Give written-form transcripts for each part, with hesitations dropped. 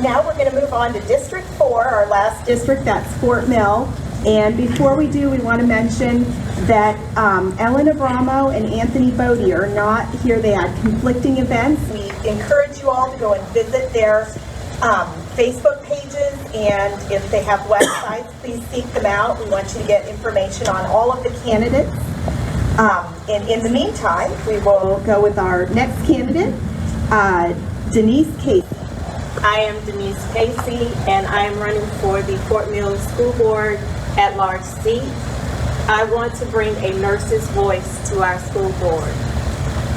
Now we're going to move on to District 4, our last district, that's Fort Mill. And before we do, we want to mention that Ellen Abramo and Anthony Bodie are not here. They had conflicting events. We encourage you all to go and visit their Facebook pages, and if they have websites, please seek them out. We want you to get information on all of the candidates. And in the meantime, we will go with our next candidate, Denise Casey. I am Denise Casey, and I am running for the Fort Mill School Board at-large seat. I want to bring a nurse's voice to our school board.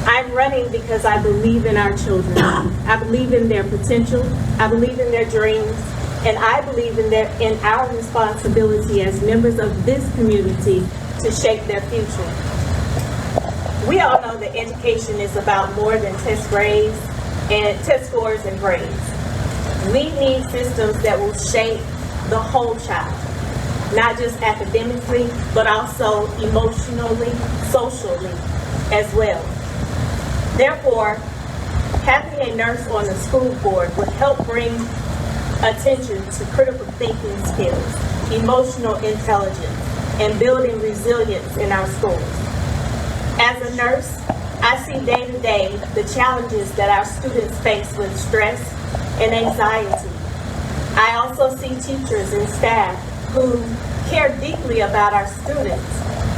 I'm running because I believe in our children. I believe in their potential. I believe in their dreams, and I believe in our responsibility as members of this community to shape their future. We all know that education is about more than test grades and test scores and grades. We need systems that will shape the whole child, not just academically, but also emotionally, socially as well. Therefore, having a nurse on the school board would help bring attention to critical thinking skills, emotional intelligence, and building resilience in our schools. As a nurse, I see day to day the challenges that our students face with stress and anxiety. I also see teachers and staff who care deeply about our students,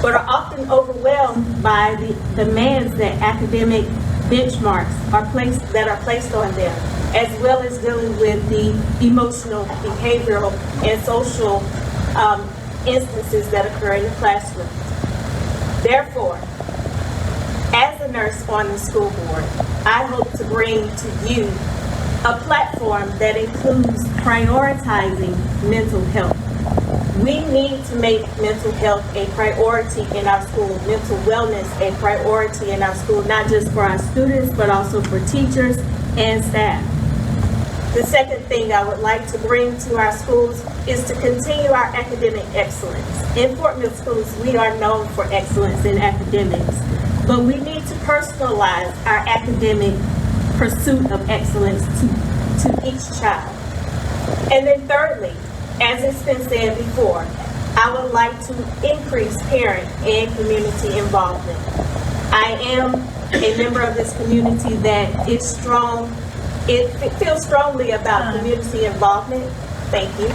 but are often overwhelmed by the demands that academic benchmarks are placed on them, as well as dealing with the emotional, behavioral, and social instances that occur in the classroom. Therefore, as a nurse on the school board, I hope to bring to you a platform that includes prioritizing mental health. We need to make mental health a priority in our school, mental wellness a priority in our school, not just for our students, but also for teachers and staff. The second thing I would like to bring to our schools is to continue our academic excellence. In Fort Mill schools, we are known for excellence in academics, but we need to personalize our academic pursuit of excellence to each child. And then thirdly, as it's been said before, I would like to increase parent and community involvement. I am a member of this community that is strong. It feels strongly about community involvement. Thank you.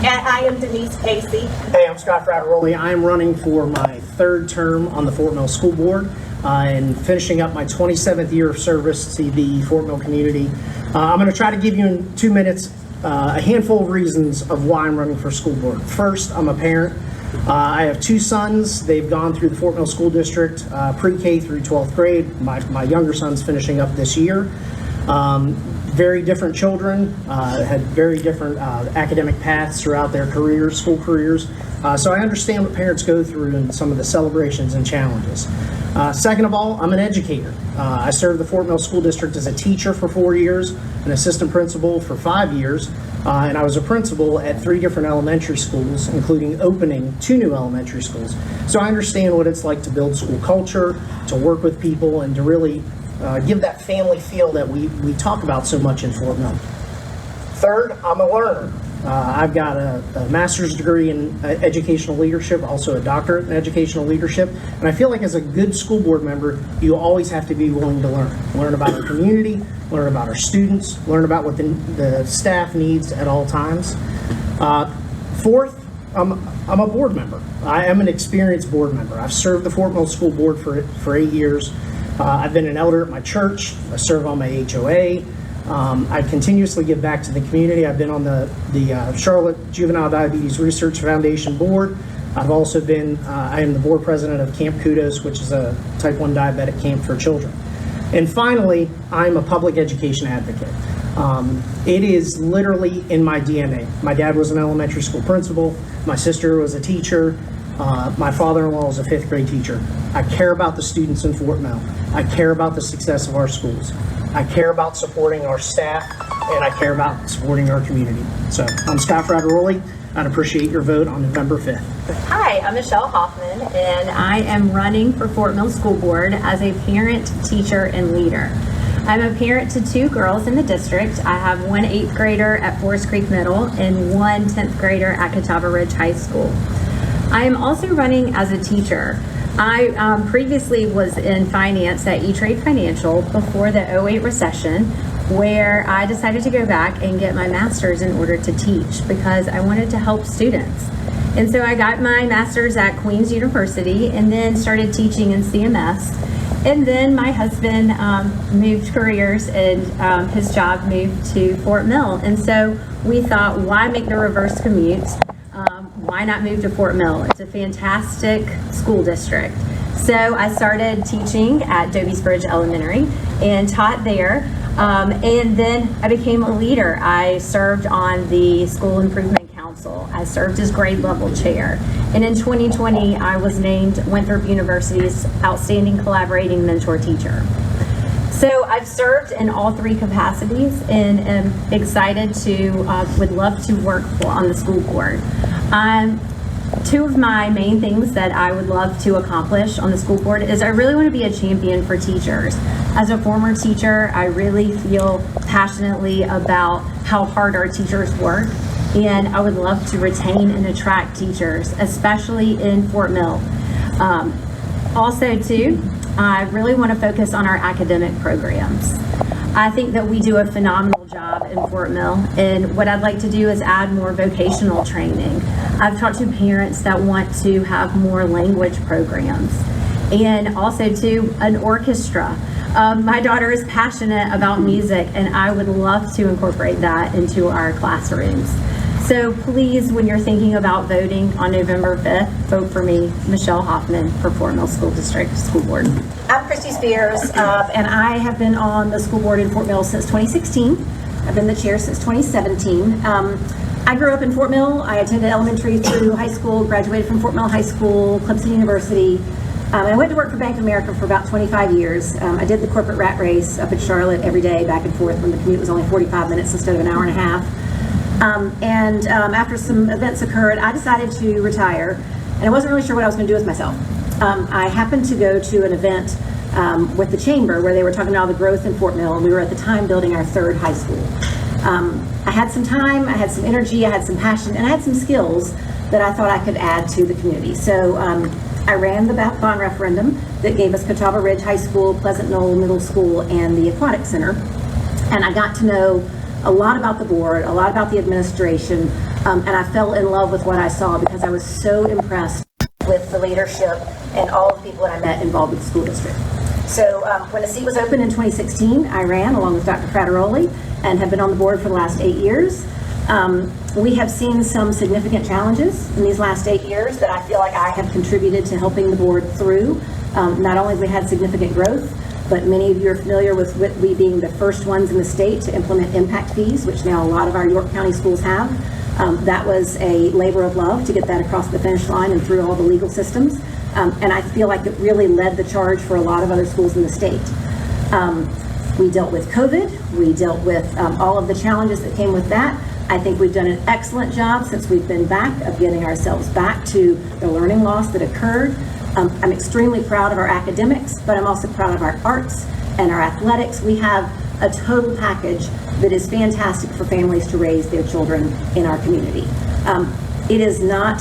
And I am Denise Casey. Hey, I'm Scott Frattaroli. I'm running for my third term on the Fort Mill School Board and finishing up my 27th year of service to the Fort Mill community. I'm going to try to give you in 2 minutes a handful of reasons of why I'm running for school board. First, I'm a parent. I have 2 sons. They've gone through the Fort Mill School District, pre-K through 12th grade. My younger son's finishing up this year. Very different children, had very different academic paths throughout their careers, school careers. So I understand what parents go through and some of the celebrations and challenges. Second of all, I'm an educator. I served the Fort Mill School District as a teacher for 4 years, an assistant principal for 5 years, and I was a principal at 3 different elementary schools, including opening 2 new elementary schools. So I understand what it's like to build school culture, to work with people, and to really give that family feel that we talk about so much in Fort Mill. Third, I'm a learner. I've got a master's degree in educational leadership, also a doctorate in educational leadership, and I feel like as a good school board member, you always have to be willing to learn. Learn about our community, learn about our students, learn about what the staff needs at all times. Fourth, I'm a board member. I am an experienced board member. I've served the Fort Mill School Board for 8 years. I've been an elder at my church. I serve on my HOA. I continuously give back to the community. I've been on the Charlotte Juvenile Diabetes Research Foundation board. I've also been, I am the board president of Camp Kudos, which is a type 1 diabetic camp for children. And finally, I'm a public education advocate. It is literally in my DNA. My dad was an elementary school principal. My sister was a teacher. My father-in-law is a 5th grade teacher. I care about the students in Fort Mill. I care about the success of our schools. I care about supporting our staff, and I care about supporting our community. So I'm Scott Frattaroli. I'd appreciate your vote on November 5th. Hi, I'm Michelle Hoffman, and I am running for Fort Mill School Board as a parent, teacher, and leader. I'm a parent to 2 girls in the district. I have one 8th grader at Forest Creek Middle and one 10th grader at Catawba Ridge High School. I am also running as a teacher. I previously was in finance at E-Trade Financial before the '08 recession, where I decided to go back and get my master's in order to teach because I wanted to help students. And so I got my master's at Queen's University and then started teaching in CMS. And then my husband moved careers and his job moved to Fort Mill. And so we thought, why make the reverse commute? Why not move to Fort Mill? It's a fantastic school district. So I started teaching at Doby's Bridge Elementary and taught there. And then I became a leader. I served on the School Improvement Council. I served as grade level chair. And in 2020, I was named Winthrop University's Outstanding Collaborating Mentor Teacher. So I've served in all 3 capacities and am excited would love to work on the school board. 2 of my main things that I would love to accomplish on the school board is I really want to be a champion for teachers. As a former teacher, I really feel passionately about how hard our teachers work, and I would love to retain and attract teachers, especially in Fort Mill. Also, too, I really want to focus on our academic programs. I think that we do a phenomenal job in Fort Mill, and what I'd like to do is add more vocational training. I've talked to parents that want to have more language programs, and also too, an orchestra. My daughter is passionate about music, and I would love to incorporate that into our classrooms. So please, when you're thinking about voting on November 5th, vote for me, Michelle Hoffman, for Fort Mill School District School Board. I'm Christy Spears, and I have been on the school board in Fort Mill since 2016. I've been the chair since 2017. I grew up in Fort Mill. I attended elementary through high school, graduated from Fort Mill High School, Clemson University, and I went to work for Bank of America for about 25 years. I did the corporate rat race up in Charlotte every day, back and forth, when the commute was only 45 minutes instead of an hour and a half. After some events occurred, I decided to retire, and I wasn't really sure what I was going to do with myself. I happened to go to an event with the chamber where they were talking about all the growth in Fort Mill, and we were at the time building our 3rd high school. I had some time, I had some energy, I had some passion, and I had some skills that I thought I could add to the community. So I ran the bond referendum that gave us Catawba Ridge High School, Pleasant Knoll Middle School, and the Aquatic Center, and I got to know a lot about the board, a lot about the administration, and I fell in love with what I saw because I was so impressed with the leadership and all the people that I met involved with the school district. So when the seat was open in 2016, I ran along with Dr. Frateroli and have been on the board for the last 8 years. We have seen some significant challenges in these last 8 years that I feel like I have contributed to helping the board through. Not only have we had significant growth, but many of you are familiar with we being the first ones in the state to implement impact fees, which now a lot of our York County schools have. That was a labor of love to get that across the finish line and through all the legal systems. And I feel like it really led the charge for a lot of other schools in the state. We dealt with COVID. We dealt with all of the challenges that came with that. I think we've done an excellent job since we've been back of getting ourselves back to the learning loss that occurred. I'm extremely proud of our academics, but I'm also proud of our arts and our athletics. We have a total package that is fantastic for families to raise their children in our community. It is not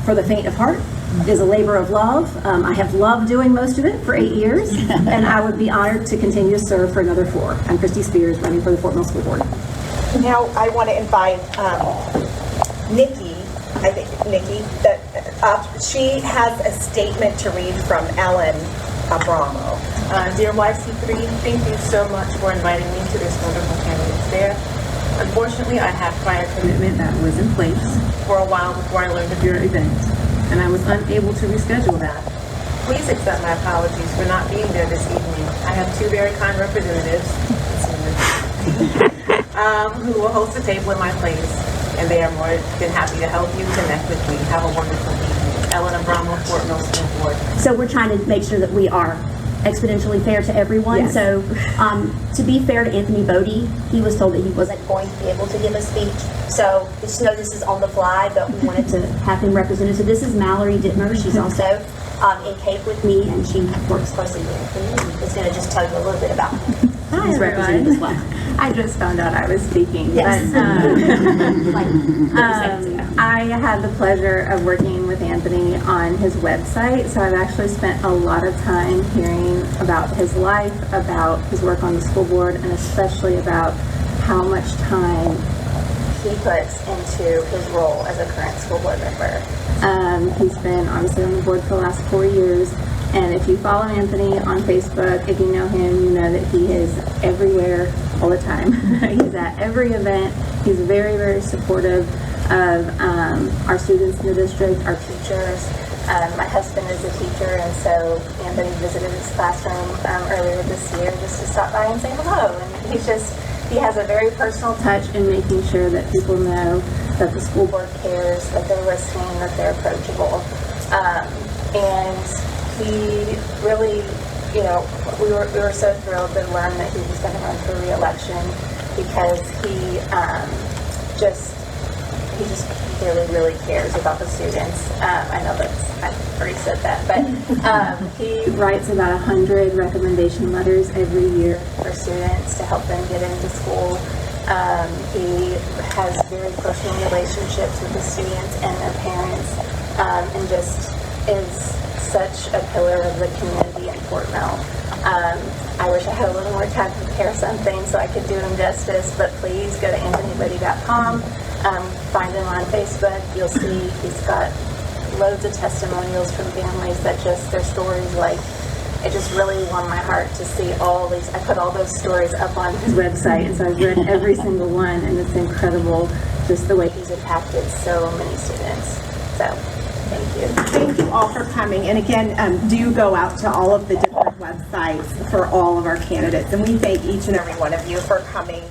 for the faint of heart. It is a labor of love. I have loved doing most of it for 8 years, and I would be honored to continue to serve for another 4. I'm Christy Spears, running for the Fort Mill School Board. Now I want to invite Nikki, I think Nikki, that she has a statement to read from Ellen Abramo. Dear YC3, thank you so much for inviting me to this wonderful candidates fair. Unfortunately, I had prior commitment that was in place for a while before I learned of your event, and I was unable to reschedule that. Please accept my apologies for not being there this evening. I have 2 very kind representatives who will host a table in my place, and they are more than happy to help you connect with me. Have a wonderful evening. Ellen Abramo, Fort Mill School Board. So we're trying to make sure that we are exponentially fair to everyone. Yes. So to be fair to Anthony Bodie, he was told that he wasn't going to be able to give a speech. So just know this is on the fly, but we wanted to have him represented. So this is Mallory Dittmer. She's also in CAPE with me, and she works closely with me. Is going to just tell you a little bit about him. He's representing as well. I just found out I was speaking. Yes. But, I had the pleasure of working with Anthony on his website, so I've actually spent a lot of time hearing about his life, about his work on the school board, and especially about how much time he puts into his role as a current school board member. He's been obviously on the board for the last 4 years, and if you follow Anthony on Facebook, if you know him, you know that he is everywhere all the time. He's at every event. He's very, very supportive of our students in the district, our teachers. My husband is a teacher, and so Anthony visited his classroom earlier this year just to stop by and say hello. And he has a very personal touch in making sure that people know that the school board cares, that they're listening, that they're approachable. And he really, we were so thrilled to learn that he was going to run for re-election, because he just really, really cares about the students. I know I've already said that, but he writes about 100 recommendation letters every year for students to help them get into school. He has very personal relationships with the students and their parents, and just is such a pillar of the community in Fort Mill. I wish I had a little more time to prepare something so I could do him justice, but please go to anthonybuddy.com, find him on Facebook. You'll see he's got loads of testimonials from families that just, their stories, like, it just really warmed my heart to see all these. I put all those stories up on his website, and so I've read every single one, and it's incredible just the way he's impacted so many students. So, thank you. Thank you all for coming. And again, do go out to all of the different websites for all of our candidates. And we thank each and every one of you for coming.